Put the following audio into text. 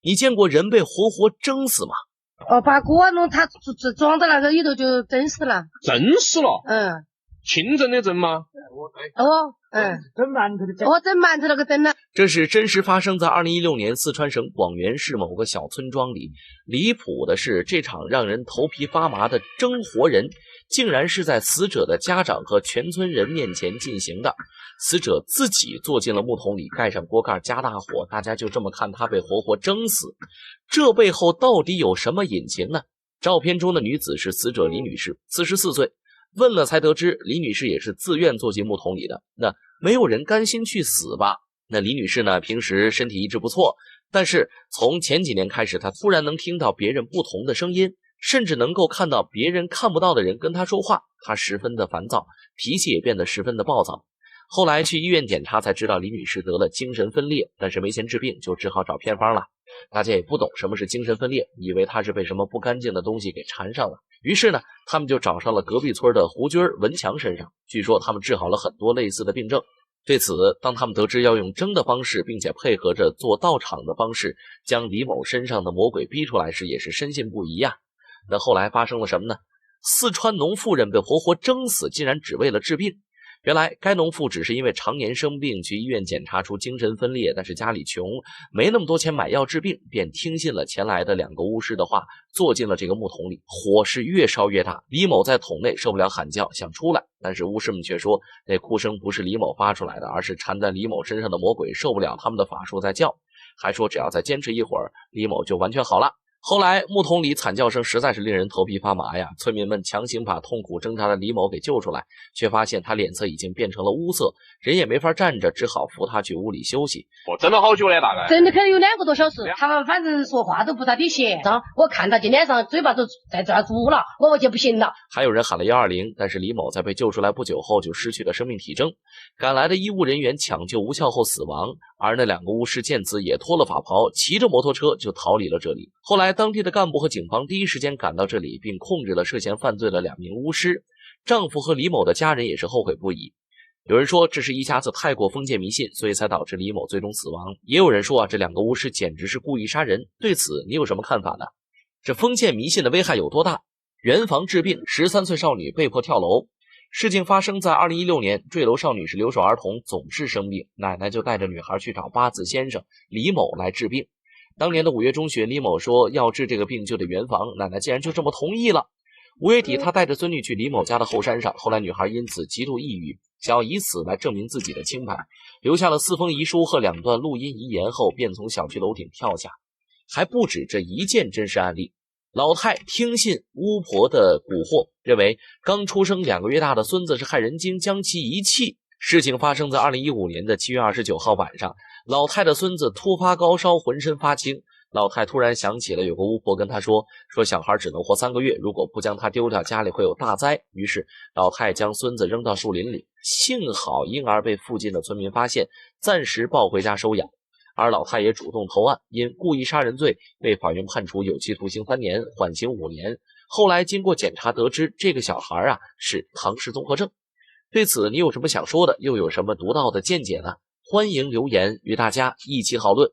你见过人被活活蒸死吗？把锅弄他装到那个里头就蒸死了。蒸死了？清蒸的蒸吗？蒸馒头的蒸。蒸馒头那个蒸了。这是真实发生在2016年四川省广元市某个小村庄里。离谱的是，这场让人头皮发麻的蒸活人，竟然是在死者的家长和全村人面前进行的。死者自己坐进了木桶里，盖上锅盖，加大火，大家就这么看他被活活蒸死。这背后到底有什么隐情呢？照片中的女子是死者李女士，44岁。问了才得知，李女士也是自愿坐进木桶里的。那没有人甘心去死吧？那李女士呢，平时身体一直不错，但是从前几年开始，她突然能听到别人不同的声音，甚至能够看到别人看不到的人跟她说话，她十分的烦躁，脾气也变得十分的暴躁。后来去医院检查才知道李女士得了精神分裂，但是没钱治病，就只好找偏方了。大家也不懂什么是精神分裂，以为她是被什么不干净的东西给缠上了。于是呢，他们就找上了隔壁村的胡军文强身上，据说他们治好了很多类似的病症。对此，当他们得知要用蒸的方式，并且配合着做道场的方式将李某身上的魔鬼逼出来时，也是深信不疑呀。那后来发生了什么呢？四川农妇人被活活蒸死，竟然只为了治病。原来该农妇只是因为常年生病，去医院检查出精神分裂，但是家里穷，没那么多钱买药治病，便听信了前来的2个巫师的话，坐进了这个木桶里。火是越烧越大，李某在桶内受不了喊叫，想出来，但是巫师们却说那哭声不是李某发出来的，而是缠在李某身上的魔鬼受不了他们的法术在叫，还说只要再坚持一会儿，李某就完全好了。后来木桶里惨叫声实在是令人头皮发麻呀，村民们强行把痛苦挣扎的李某给救出来，却发现他脸色已经变成了乌色，人也没法站着，只好扶他去屋里休息。蒸了好久呢，大概蒸的可能有2个多小时，他们反正说话都不咋地闲，我看他今脸上嘴巴都在这住了，我就不行了。还有人喊了120，但是李某在被救出来不久后就失去了生命体征，赶来的医务人员抢救无效后死亡，而那2个巫师见此也脱了法袍，骑着摩托车就逃离了这里。后来当地的干部和警方第一时间赶到这里，并控制了涉嫌犯罪的2名巫师。丈夫和李某的家人也是后悔不已。有人说这是一家子太过封建迷信，所以才导致李某最终死亡。也有人说这2个巫师简直是故意杀人。对此你有什么看法呢？这封建迷信的危害有多大？圆房治病，13岁少女被迫跳楼。事情发生在2016年，坠楼少女是留守儿童，总是生病，奶奶就带着女孩去找八字先生李某来治病。当年的5月中旬，李某说要治这个病就得圆房，奶奶竟然就这么同意了。5月底，他带着孙女去李某家的后山上，后来女孩因此极度抑郁，想要以此来证明自己的清白，留下了4封遗书和2段录音遗言后，便从小区楼顶跳下。还不止这一件真实案例。老太听信巫婆的蛊惑，认为刚出生2个月大的孙子是害人精，将其遗弃。事情发生在2015年的7月29号晚上，老太的孙子突发高烧，浑身发青。老太突然想起了有个巫婆跟她说小孩只能活3个月，如果不将他丢掉，家里会有大灾。于是老太将孙子扔到树林里，幸好婴儿被附近的村民发现，暂时抱回家收养。而老太也主动投案，因故意杀人罪被法院判处有期徒刑3年，缓刑5年。后来经过检查得知，这个小孩是唐氏综合症。对此你有什么想说的，又有什么独到的见解呢？欢迎留言与大家一起讨论。